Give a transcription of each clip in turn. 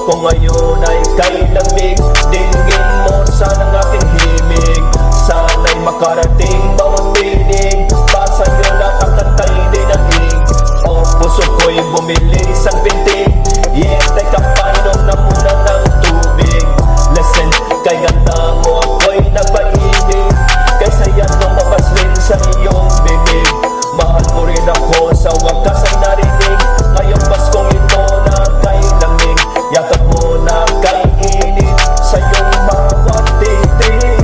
Kung ngayon ay kay lamig, dinggin mo sanang aking himig. Sana'y makarating bawat pinig, basa nyo lahat ang kantay dinahig. O puso ko'y bumili sa bintig, yeah, teka painom na muna ng tubig. Listen, kay ganda mo ako'y nagpainig, kay saya lumabas rin sa iyong bibig. Mahal mo rin ako, sa wakas ay narinig. Ngayong Paskong ito na kay lamig, yakap mo na kay init sa iyong bawat titig.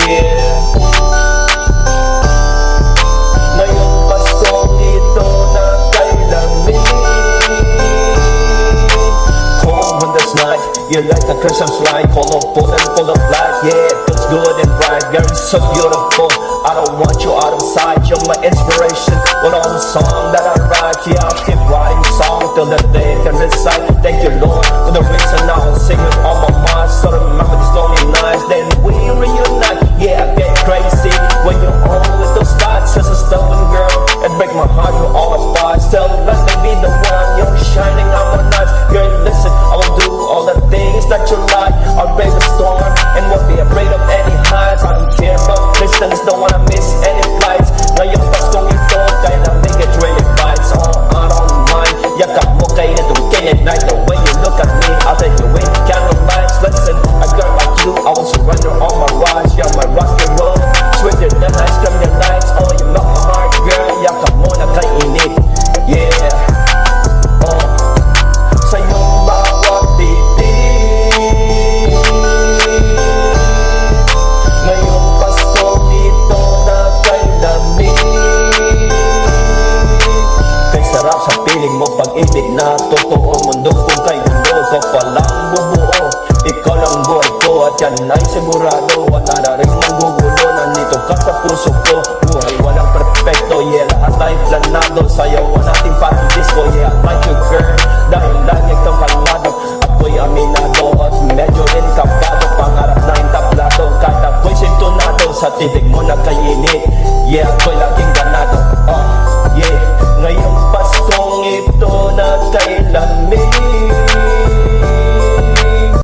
Yeah. Ngayong Paskong ito na kay lamig. Home on this night, you're like a Christmas light, colorful and full of light. Yeah, it feels good and bright, you're so beautiful. I don't want you out of sight, you're my inspiration. With all the song that I write, yeah, I'll keep writing song till the day I can recite. Thank you, Lord, for the reason I'll sing with all my mind. So remember these lonely nights, then we reunite. Yeah, I get crazy when you're always those thoughts. As a stubborn girl, it break my heart with all my thoughts. Still, let me be the one, you're shining on my nights. Girl, listen, I will do all the things that you like. I'll brave the storm and won't be afraid of any heights. I don't care about distance, don't wanna miss any flights. Ngayong Paskong ito, kaya lamig it really bites. Oh, I don't mind, yakap mo kay na tuwing at night. The way you look at me, I'll take you with candle lights. Listen, a girl like you, I will surrender all my rights. You're my rock and roll, sweeter than ice cream your nights. Oh, you melt my heart, girl, yakap mo na kay init. Yeah, oh, sa iyong bawat titig. Ngayong Paskong ito na kay lamig. Kay sarap sa piling mo pag-ibig na totoo. Mundo kung kay mundo ko palang bubuo. Ikaw lang buhay ko at yan ay sigurado. At nararing magugulo, nandito ka sa puso ko. Buhay walang perfecto, yeah, lahat ay planado. Sayawan natin parang disco, yeah, I like you girl. Dahil lagi kang kalmado, ako'y aminado. At medyo rin kabado, pangarap na entablado. Kahit ako'y sintonado, sa titig mo na kainit. Yeah, ako'y laging